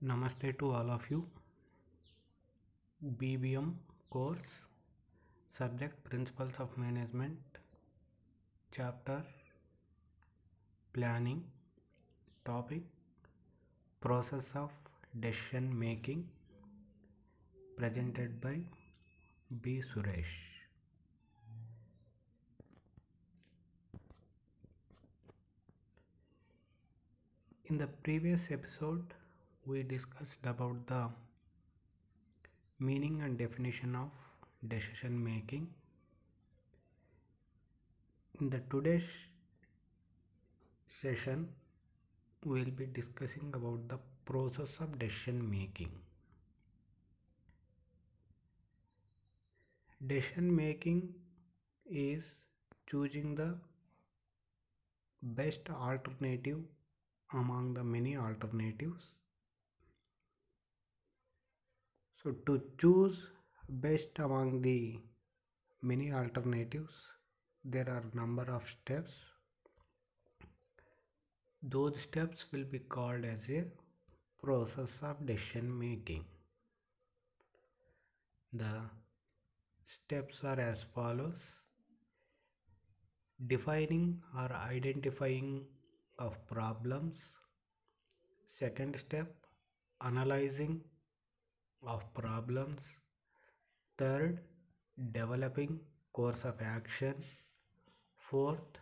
Namaste to all of you. BBM course, subject Principles of Management, chapter Planning, topic Process of Decision Making, presented by B. Suresh. In the previous episode, we discussed about the meaning and definition of decision making. In the today's session, we will be discussing about the process of decision making. Decision making is choosing the best alternative among the many alternatives. So to choose best among the many alternatives, there are number of steps. Those steps will be called as a process of decision making. The steps are as follows: defining or identifying of problems. Second step, analyzing of problems. Third, developing course of action. Fourth,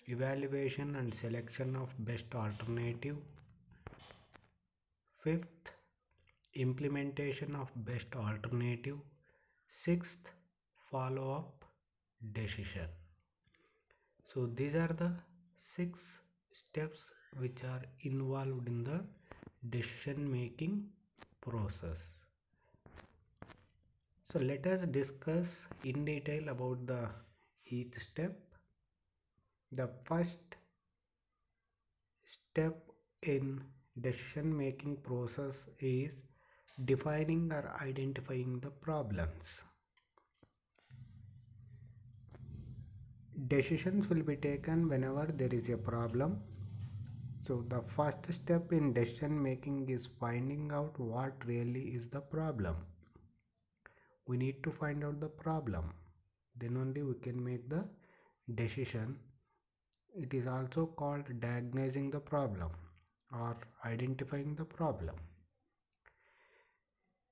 evaluation and selection of best alternative. Fifth, implementation of best alternative. Sixth, follow up decision. So these are the 6 steps which are involved in the decision making process. So let us discuss in detail about the each step. The first step in decision making process is defining or identifying the problems. Decisions will be taken whenever there is a problem. So the first step in decision making is finding out what really is the problem. We need to find out the problem, then only we can make the decision. It is also called diagnosing the problem or identifying the problem.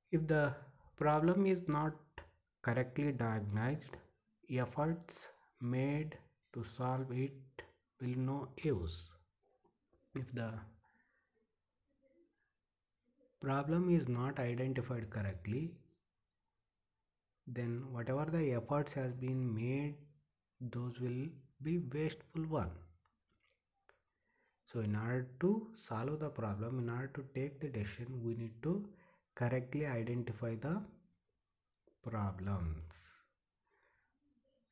If the problem is not correctly diagnosed, efforts made to solve it will no use. If the problem is not identified correctly, then whatever the efforts has been made, those will be wasteful one. So in order to solve the problem, in order to take the decision, we need to correctly identify the problems.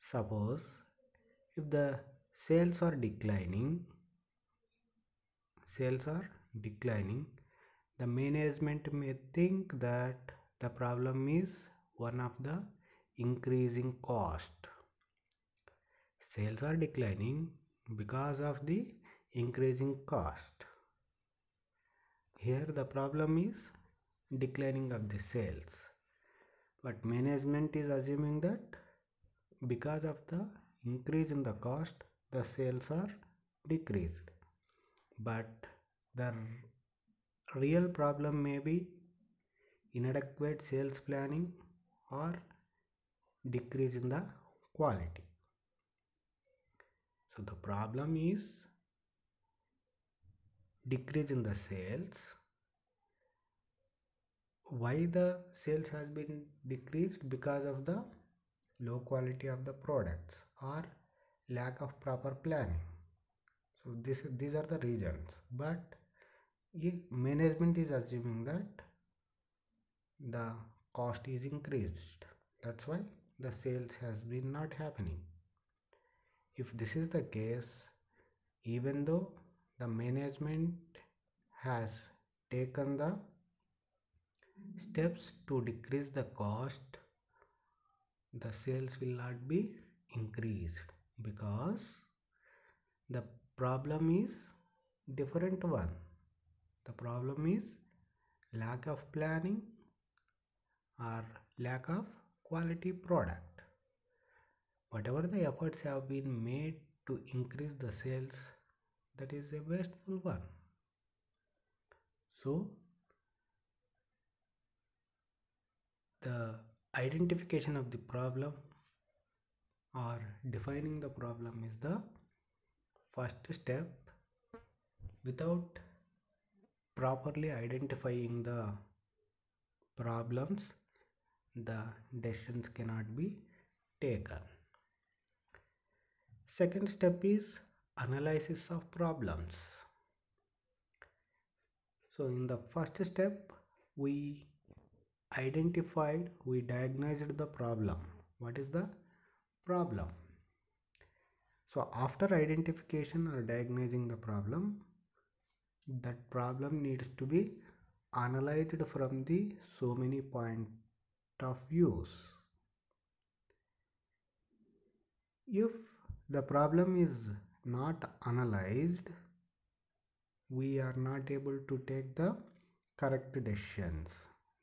Suppose if the sales are declining, the management may think that the problem is one of the increasing cost. Sales are declining because of the increasing cost. Here the problem is declining of the sales, but management is assuming that because of the increase in the cost, the sales are decreased. But the real problem may be inadequate sales planning or decrease in the quality. So the problem is decrease in the sales. Why the sales has been decreased? Because of the low quality of the products or lack of proper planning. So these are the reasons. But if management is assuming that the cost is increased, that's why the sales has been not happening. If this is the case, even though the management has taken the steps to decrease the cost, the sales will not be increased because the problem is different one. The problem is lack of planning, or lack of quality product. Whatever the efforts have been made to increase the sales, that is a wasteful one. So the identification of the problem or defining the problem is the first step. Without properly identifying the problems, the decisions cannot be taken. Second step is analysis of problems. So in the first step, we diagnosed the problem. What is the problem? So after identification or diagnosing the problem, that problem needs to be analyzed from the so many point of views. If the problem is not analyzed, we are not able to take the correct decisions.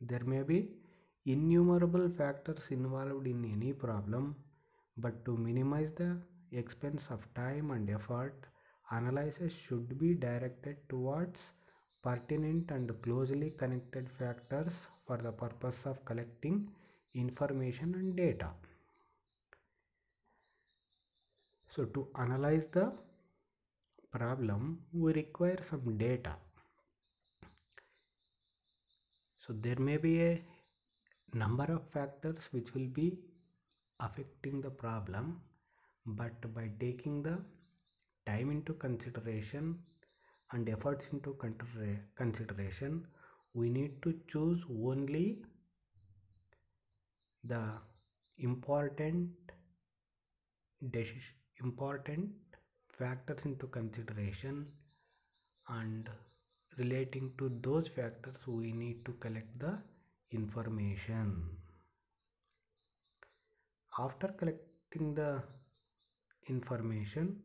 There may be innumerable factors involved in any problem, but to minimize the expense of time and effort, analysis should be directed towards pertinent and closely connected factors for the purpose of collecting information and data. So to analyze the problem, we require some data. So there may be a number of factors which will be affecting the problem, but by taking the time into consideration and efforts into consideration, we need to choose only the important factors into consideration, and relating to those factors we need to collect the information. After collecting the information,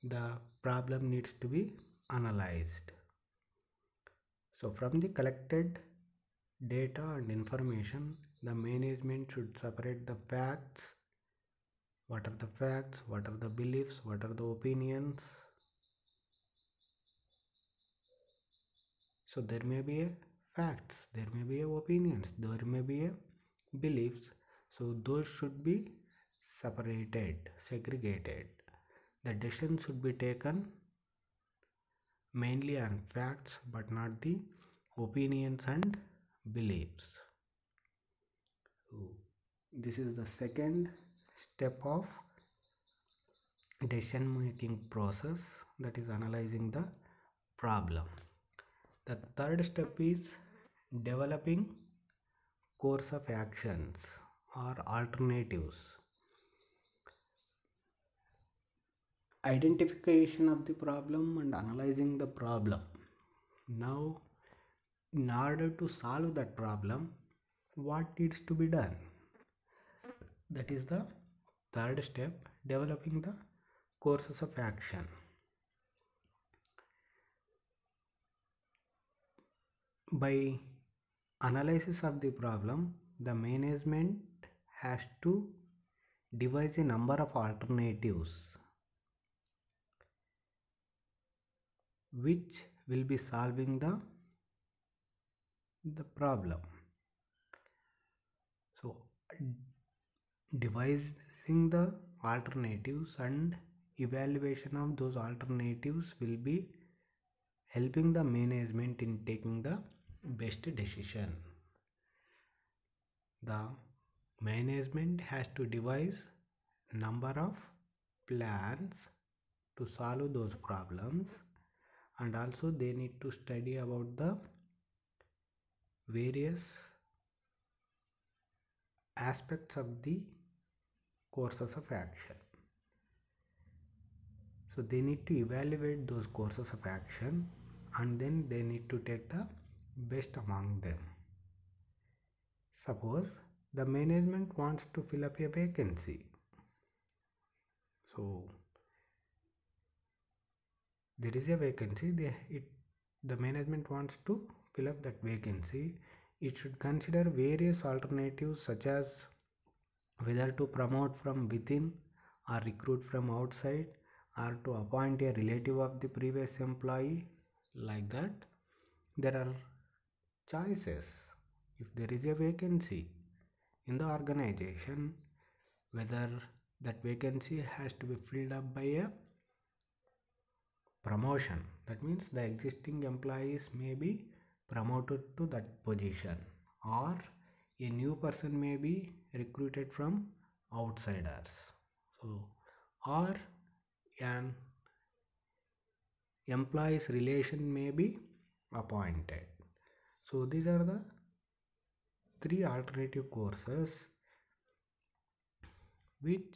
the problem needs to be analyzed. So from the collected data and information, the management should separate the facts. What are the facts? What are the beliefs? What are the opinions? So there may be a facts, there may be a opinions, there may be a beliefs. So those should be separated, segregated. The decision should be taken mainly on facts, but not the opinions and beliefs. So this is the second step of decision making process, that is analyzing the problem. The third step is developing course of actions or alternatives. Identification of the problem and analyzing the problem. Now, in order to solve that problem, what needs to be done? That is the third step, developing the courses of action. By analysis of the problem, the management has to devise a number of alternatives which will be solving the problem. So devising the alternatives and evaluation of those alternatives will be helping the management in taking the best decision. The management has to devise number of plans to solve those problems, and also they need to study about the various aspects of the courses of action. So they need to evaluate those courses of action, and then they need to take the best among them. Suppose the management wants to fill up a vacancy. So there is a vacancy, the management wants to fill up that vacancy, it should consider various alternatives such as whether to promote from within or recruit from outside or to appoint a relative of the previous employee. Like that, there are choices. If there is a vacancy in the organization, whether that vacancy has to be filled up by a promotion, that means the existing employees may be promoted to that position, or a new person may be recruited from outsiders, so or an employees relation may be appointed. So these are the three alternative courses which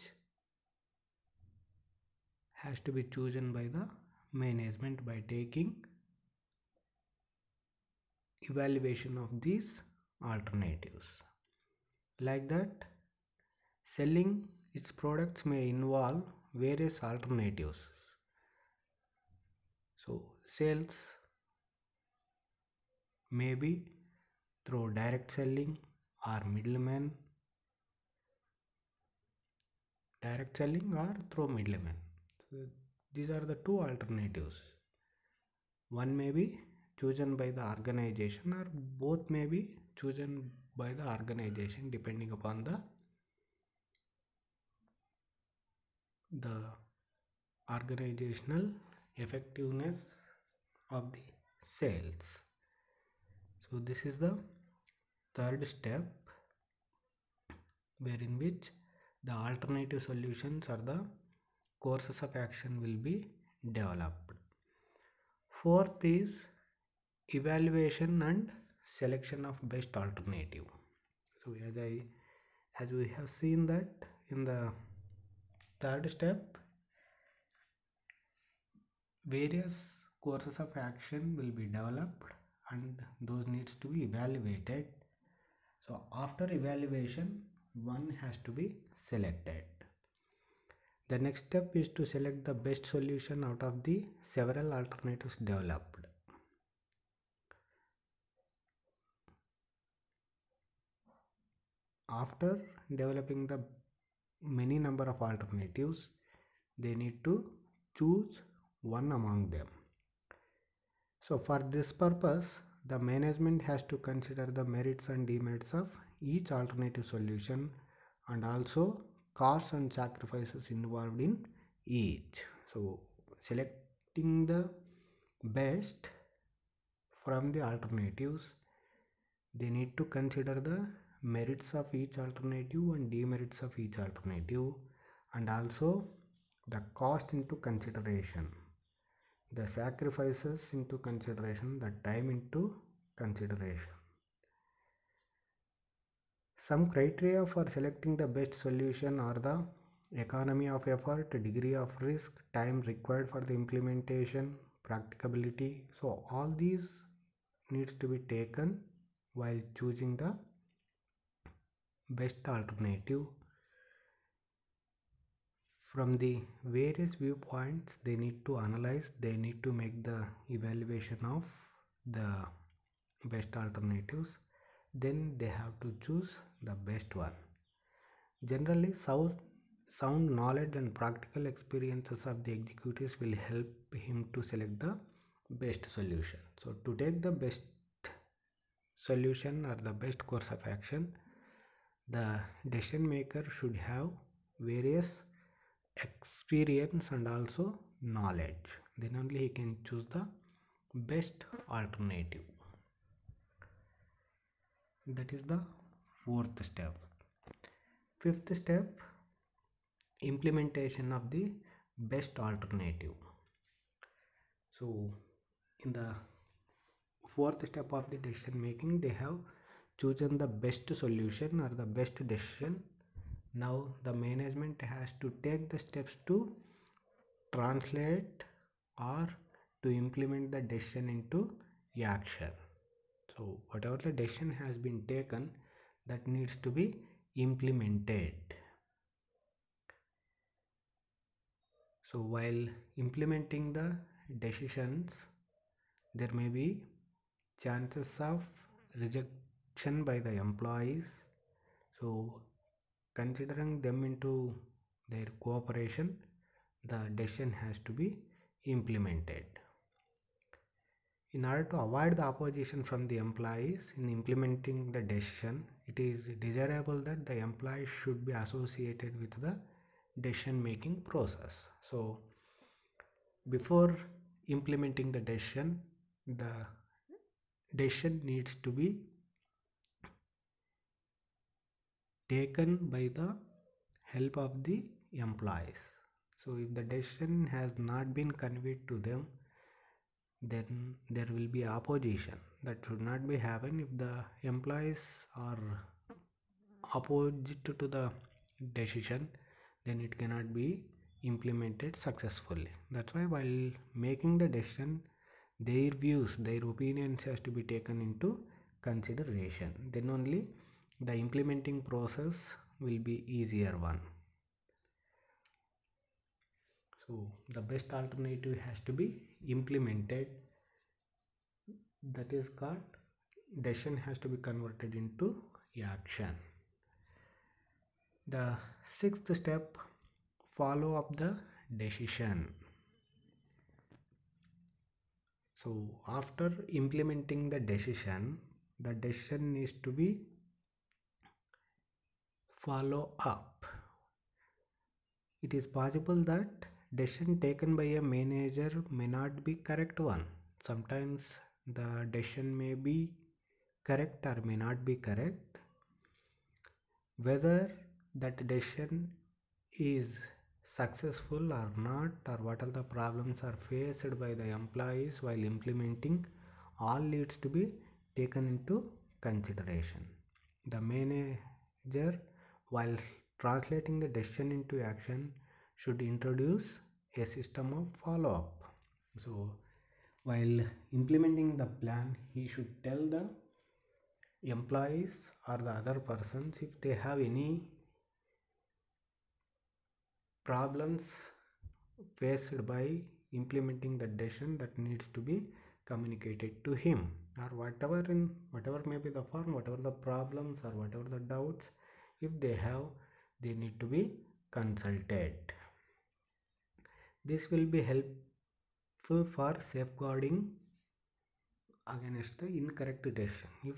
has to be chosen by the management by taking evaluation of these alternatives. Like that, selling its products may involve various alternatives. So sales may be through direct selling or middlemen, direct selling or through middlemen. So these are the two alternatives. One may be chosen by the organization, or both may be chosen by the organization depending upon the organizational effectiveness of the sales. So this is the third step, wherein which the alternative solutions or the courses of action will be developed. Fourth is evaluation and selection of best alternative. So as we have seen that in the third step, various courses of action will be developed and those needs to be evaluated. So after evaluation, one has to be selected. The next step is to select the best solution out of the several alternatives developed. After developing the many number of alternatives, they need to choose one among them. So for this purpose, the management has to consider the merits and demerits of each alternative solution and also costs and sacrifices involved in each. So selecting the best from the alternatives, they need to consider the merits of each alternative and demerits of each alternative, and also the cost into consideration, the sacrifices into consideration, the time into consideration. Some criteria for selecting the best solution are the economy of effort, degree of risk, time required for the implementation, practicability. So all these needs to be taken while choosing the best alternative. From the various viewpoints, they need to analyze, they need to make the evaluation of the best alternatives, then they have to choose the best one. Generally, sound knowledge and practical experiences of the executives will help him to select the best solution. So to take the best solution or the best course of action, the decision maker should have various experience and also knowledge. Then only he can choose the best alternative. That is the fourth step. Fifth step, implementation of the best alternative. So in the fourth step of the decision making, they have chosen the best solution or the best decision. Now the management has to take the steps to translate or to implement the decision into action. So whatever the decision has been taken, that needs to be implemented. So while implementing the decisions, there may be chances of rejection by the employees. So considering them into their cooperation, the decision has to be implemented. In order to avoid the opposition from the employees in implementing the decision, it is desirable that the employees should be associated with the decision making process. So before implementing the decision needs to be taken by the help of the employees. So if the decision has not been conveyed to them, then there will be opposition. That should not be happen. If the employees are opposite to the decision, then it cannot be implemented successfully. That's why while making the decision, their views, their opinions has to be taken into consideration. Then only the implementing process will be easier one. So the best alternative has to be implemented. That is called decision has to be converted into action. The sixth step, follow up the decision. So after implementing the decision needs to be follow up. It is possible that decision taken by a manager may not be correct one. Sometimes the decision may be correct or may not be correct. Whether that decision is successful or not, or what are the problems are faced by the employees while implementing, all needs to be taken into consideration. The manager, while translating the decision into action, should introduce a system of follow-up. So while implementing the plan, he should tell the employees or the other persons if they have any problems faced by implementing the decision, that needs to be communicated to him, or whatever may be the form, whatever the problems or whatever the doubts, if they have, they need to be consulted. This will be helpful for safeguarding against the incorrect decision. If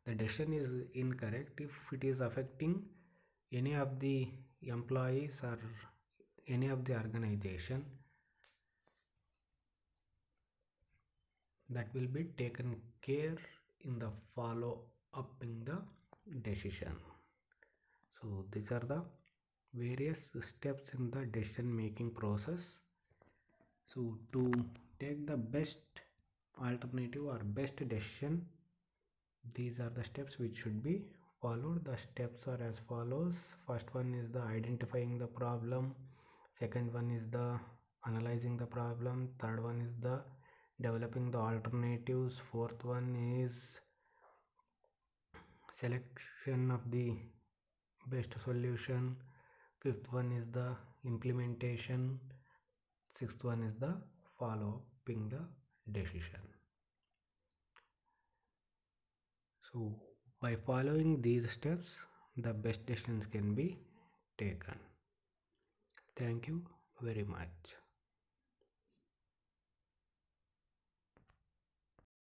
the decision is incorrect, if it is affecting any of the employees or any of the organization, that will be taken care in the follow up in the decision. So these are the various steps in the decision making process. So to take the best alternative or best decision, these are the steps which should be followed. The steps are as follows. First one is the identifying the problem, second one is the analyzing the problem, third one is the developing the alternatives, fourth one is selection of the best solution, fifth one is the implementation, sixth one is the follow-upping the decision. So by following these steps, the best decisions can be taken. Thank you very much.